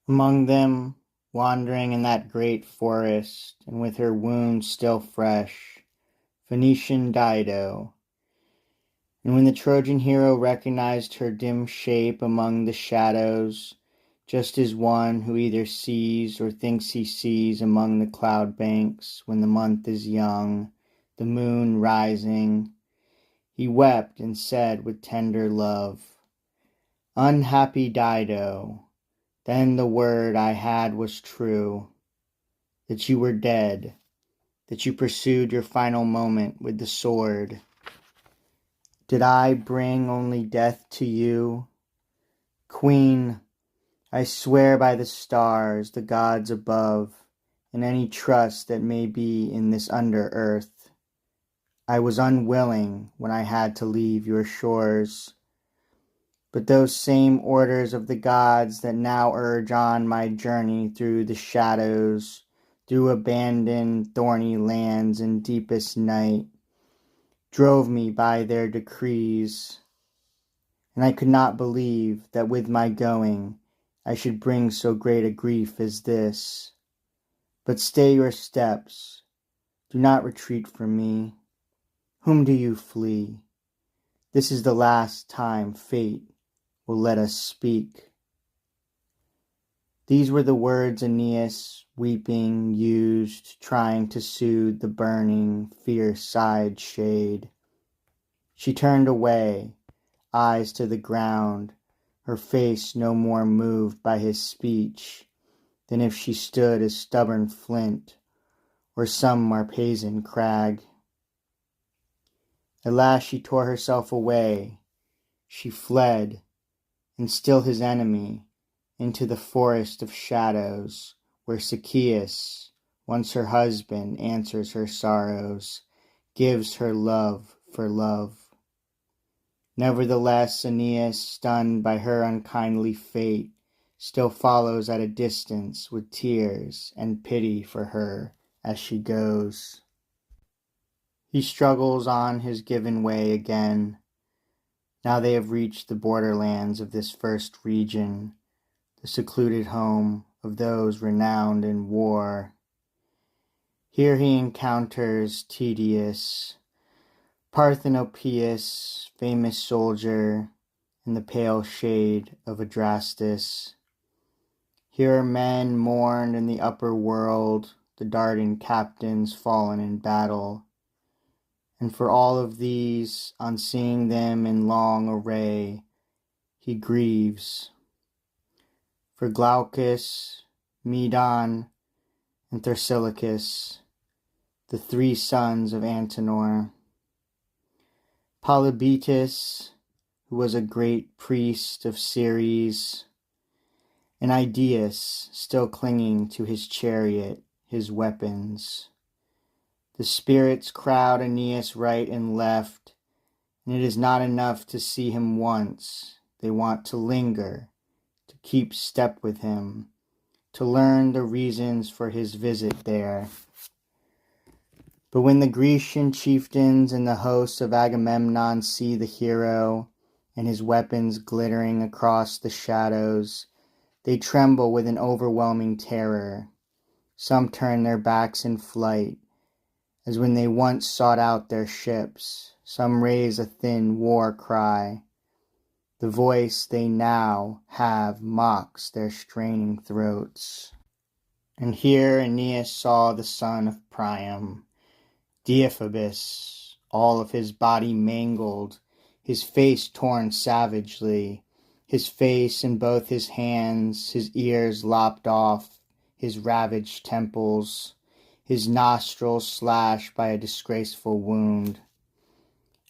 Among them, wandering in that great forest, and with her wound still fresh, Phoenician Dido. And when the Trojan hero recognized her dim shape among the shadows, just as one who either sees or thinks he sees among the cloud banks when the month is young, the moon rising, he wept and said with tender love, "Unhappy Dido, then the word I had was true, that you were dead, that you pursued your final moment with the sword. Did I bring only death to you? Queen, I swear by the stars, the gods above, and any trust that may be in this under earth, I was unwilling when I had to leave your shores. But those same orders of the gods that now urge on my journey through the shadows, through abandoned thorny lands and deepest night, drove me by their decrees, and I could not believe that with my going I should bring so great a grief as this. But stay your steps, do not retreat from me. Whom do you flee? This is the last time fate will let us speak." These were the words Aeneas, weeping, used, trying to soothe the burning, fierce-eyed shade. She turned away, eyes to the ground, her face no more moved by his speech than if she stood as stubborn flint or some Marpesian crag. At last she tore herself away. She fled, and still his enemy, into the forest of shadows, where Sychaeus, once her husband, answers her sorrows, gives her love for love. Nevertheless, Aeneas, stunned by her unkindly fate, still follows at a distance with tears and pity for her as she goes. He struggles on his given way again. Now they have reached the borderlands of this first region, the secluded home of those renowned in war. Here he encounters Tydeus, Parthenopaeus, famous soldier, in the pale shade of Adrastus. Here are men mourned in the upper world, the Dardan captains fallen in battle. And for all of these, on seeing them in long array, he grieves. For Glaucus, Medon, and Thersilochus, the three sons of Antenor. Polybaetis, who was a great priest of Ceres, and Idaeus, still clinging to his chariot, his weapons. The spirits crowd Aeneas right and left, and it is not enough to see him once. They want to linger, to keep step with him, to learn the reasons for his visit there. But when the Grecian chieftains and the hosts of Agamemnon see the hero and his weapons glittering across the shadows, they tremble with an overwhelming terror. Some turn their backs in flight, as when they once sought out their ships. Some raise a thin war cry. The voice they now have mocks their straining throats. And here Aeneas saw the son of Priam, Deiphobus, all of his body mangled, his face torn savagely, his face and both his hands, his ears lopped off, his ravaged temples, his nostrils slashed by a disgraceful wound.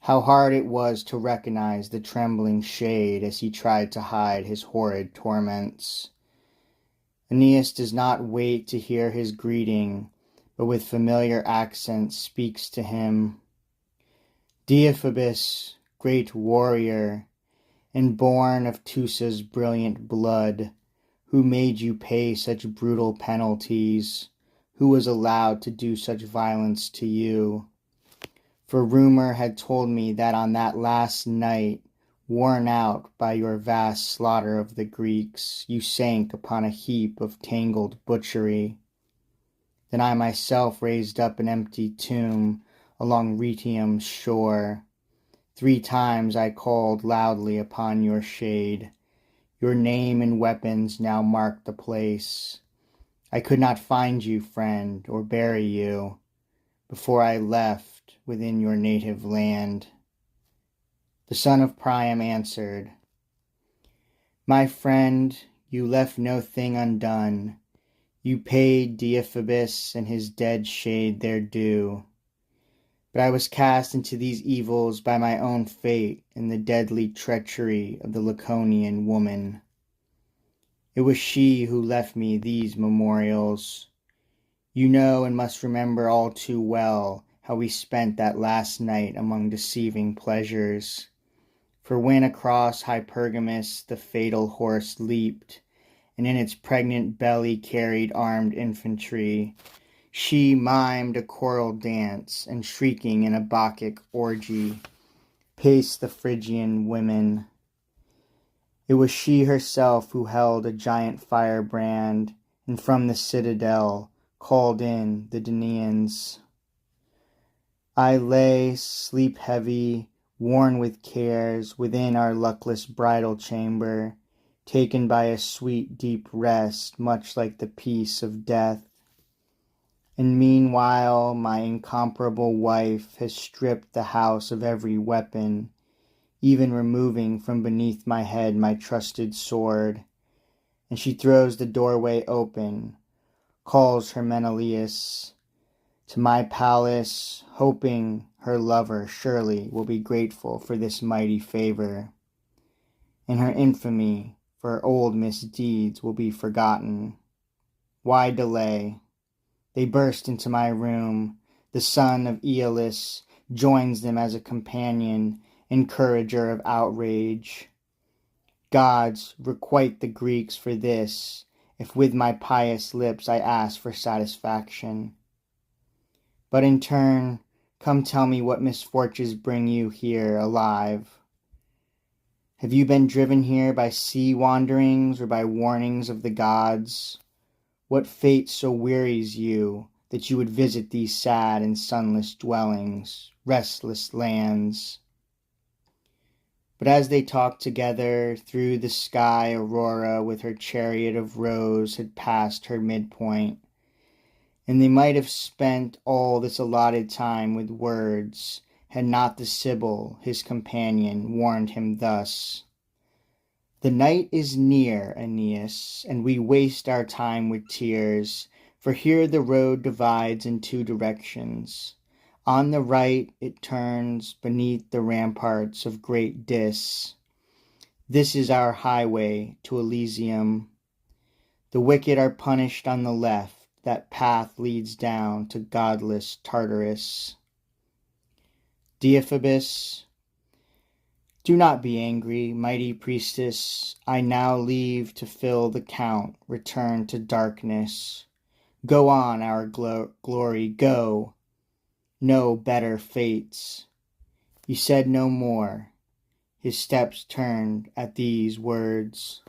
How hard it was to recognize the trembling shade as he tried to hide his horrid torments. Aeneas does not wait to hear his greeting, but with familiar accent speaks to him. "Deiphobus, great warrior, and born of Teusa's brilliant blood, who made you pay such brutal penalties, who was allowed to do such violence to you. For rumor had told me that on that last night, Worn out by your vast slaughter of the Greeks, you sank upon a heap of tangled butchery. Then I myself raised up an empty tomb along Retium's shore. 3 times I called loudly upon your shade. Your name and weapons now mark the place. I could not find you, friend, or bury you before I left within your native land. The son of Priam answered, My friend, you left no thing undone. You paid Deiphobus and his dead shade their due. But I was cast into these evils by my own fate and the deadly treachery of the Laconian woman. It was she who left me these memorials. You know and must remember all too well how we spent that last night among deceiving pleasures. For when across Hypergamus the fatal horse leaped, and in its pregnant belly carried armed infantry, she mimed a choral dance, and shrieking in a Bacchic orgy, paced the Phrygian women. It was she herself who held a giant firebrand, and from the citadel called in the Danaans. I lay, sleep heavy, worn with cares, within our luckless bridal chamber, taken by a sweet deep rest, much like the peace of death. And meanwhile my incomparable wife has stripped the house of every weapon, even removing from beneath my head my trusted sword. And she throws the doorway open, calls her Menelaus to my palace, hoping her lover surely will be grateful for this mighty favor, and her infamy for her old misdeeds will be forgotten. Why delay? They burst into my room. The son of Aeolus joins them as a companion, encourager of outrage. Gods, requite the Greeks for this, if with my pious lips I ask for satisfaction. But in turn, come tell me what misfortunes bring you here alive. Have you been driven here by sea wanderings or by warnings of the gods? What fate so wearies you that you would visit these sad and sunless dwellings, restless lands? But as they talked together, through the sky Aurora with her chariot of rose had passed her midpoint, and they might have spent all this allotted time with words, had not the Sibyl, his companion, warned him thus. The night is near, Aeneas, and we waste our time with tears, for here the road divides in 2 directions. On the right it turns beneath the ramparts of great Dis. This is our highway to Elysium. The wicked are punished on the left, that path leads down to godless Tartarus. Deiphobus, do not be angry, mighty priestess. I now leave to fill the count, return to darkness. Go on, our glory, go. No better fates. He said no more. His steps turned at these words.